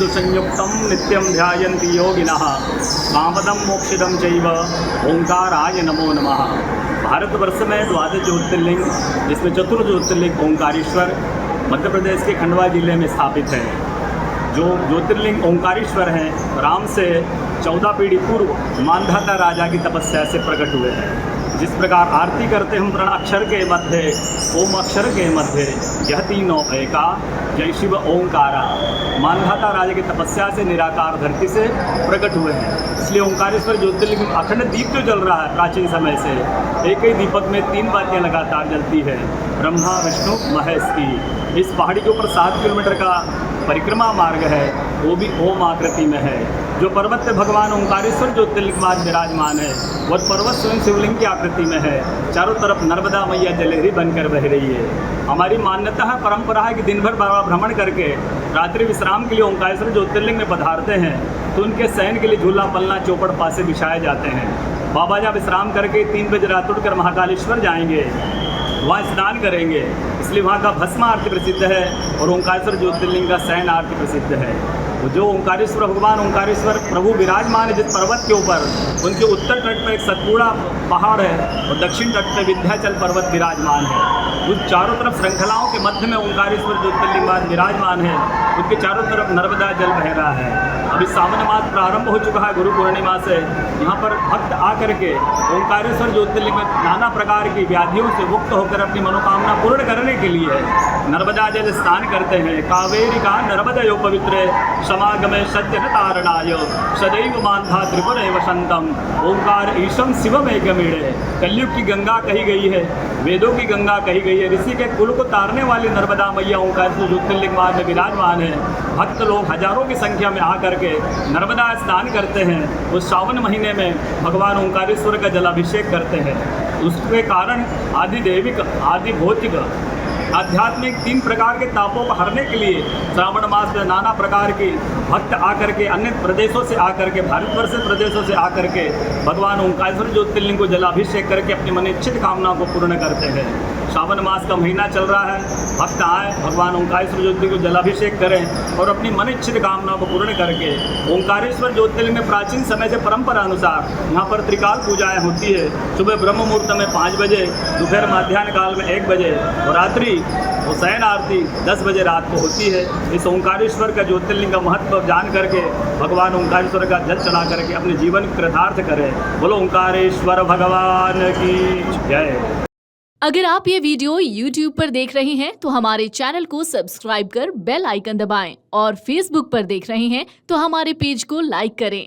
बिंदु संयुक्तम नित्यम ध्यायन्ति योगिनः कामदम मोक्षदम चैव ओंकाराय नमो नमः। भारतवर्ष में 12 ज्योतिर्लिंग, जिसमें चतुर्थ ज्योतिर्लिंग ओंकारेश्वर मध्य प्रदेश के खंडवा जिले में स्थापित है। जो ज्योतिर्लिंग ओंकारेश्वर हैं, राम से 14 पीढ़ी पूर्व मांधाता राजा की तपस्या से प्रकट हुए हैं। जिस प्रकार आरती करते हम प्रणाक्षर के मध्य, ओम अक्षर के मध्य, यह तीनों एका, जय शिव ओंकारा, मांधाता राजा की तपस्या से निराकार धरती से प्रकट हुए हैं। इसलिए ओंकारेश्वर ज्योतिर्लिंग में अखंड दीप जो जल रहा है प्राचीन समय से, एक ही दीपक में 3 बातियाँ लगातार जलती है, ब्रह्मा विष्णु महेश की। इस पहाड़ी के ऊपर 7 किलोमीटर का परिक्रमा मार्ग है, वो भी ओम आकृति में है। जो पर्वत पे भगवान ओंकारेश्वर ज्योतिर्लिंग विराजमान है, वह पर्वत स्वयं शिवलिंग की आकृति में है। चारों तरफ नर्मदा मैया जलहरी बनकर बह रही है। हमारी मान्यता है, परंपरा है कि दिन भर बाबा भ्रमण करके रात्रि विश्राम के लिए ओंकारेश्वर ज्योतिर्लिंग में पधारते हैं, तो उनके शयन के लिए झूला पलना चौपड़ पासे बिछाए जाते हैं। बाबा जब विश्राम करके 3 बजे रात उठकर महाकालेश्वर जाएंगे, वहाँ स्नान करेंगे, इसलिए वहाँ का भस्म आरती प्रसिद्ध है और ओंकारेश्वर ज्योतिर्लिंग का शयन आरती प्रसिद्ध है। जो ओंकारेश्वर भगवान ओंकारेश्वर प्रभु विराजमान है जिस पर्वत के ऊपर, उनके उत्तर तट पर एक सतपुड़ा पहाड़ है और दक्षिण तट पर विंध्याचल पर्वत विराजमान है। उस चारों तरफ श्रृंखलाओं के मध्य में ओंकारेश्वर ज्योतिर्लिंग विराजमान है, उनके चारों तरफ नर्मदा जल बह रहा है। अभी सावन मास प्रारंभ हो चुका है, गुरु पूर्णिमा से यहाँ पर भक्त आकर के ओंकारेश्वर ज्योतिर्लिंग में नाना प्रकार की व्याधियों से मुक्त होकर अपनी मनोकामना पूर्ण करने के लिए नर्मदा जल स्नान करते हैं। कावेरी का नर्मदयो पवित्र समागमे सत्य न तारणाय सदैव मांधा त्रिपुर वसंतम ओंकार ईशम शिवम एकमीड़े। कलयुग की गंगा कही गई है, वेदों की गंगा कही गई है। ऋषि के कुल को तारने वाली नर्मदा मैया ओंकारेश्वर ज्योतिर्लिंग में विराजमान है। भक्त लोग हजारों की संख्या में आकर के नर्मदा स्नान करते हैं। उस सावन महीने में भगवान ओंकारेश्वर का जलाभिषेक करते हैं। उसके कारण आदि दैविक, आदि भौतिक, आध्यात्मिक 3 प्रकार के तापों को हरने के लिए श्रावण मास में नाना प्रकार के भक्त आकर के अन्य प्रदेशों से आकर के, भारतवर्ष के प्रदेशों से आकर के भगवान ओंकारेश्वर ज्योतिर्लिंग को जलाभिषेक करके अपनी मनिच्छित कामना को पूर्ण करते हैं। सावन मास का महीना चल रहा है, भक्त आए भगवान ओंकारेश्वर ज्योतिर्लिंग को जलाभिषेक करें और अपनी मनिच्छित कामना को पूर्ण करके। ओंकारेश्वर ज्योतिर्लिंग में प्राचीन समय से परंपरा अनुसार यहाँ पर त्रिकाल पूजाएं होती है। सुबह ब्रह्म मुहूर्त में 5 बजे, दोपहर मध्याह्न काल में 1 बजे और रात्रि शयन आरती 10 बजे रात को होती है। इस ओंकारेश्वर का ज्योतिर्लिंग का महत्व जान करके भगवान ओंकारेश्वर का जल चढ़ा करके अपने जीवन कृतार्थ करें। बोलो ओंकारेश्वर भगवान की जय। अगर आप ये वीडियो YouTube पर देख रहे हैं तो हमारे चैनल को सब्सक्राइब कर बेल आइकन दबाएं और Facebook पर देख रहे हैं तो हमारे पेज को लाइक करें।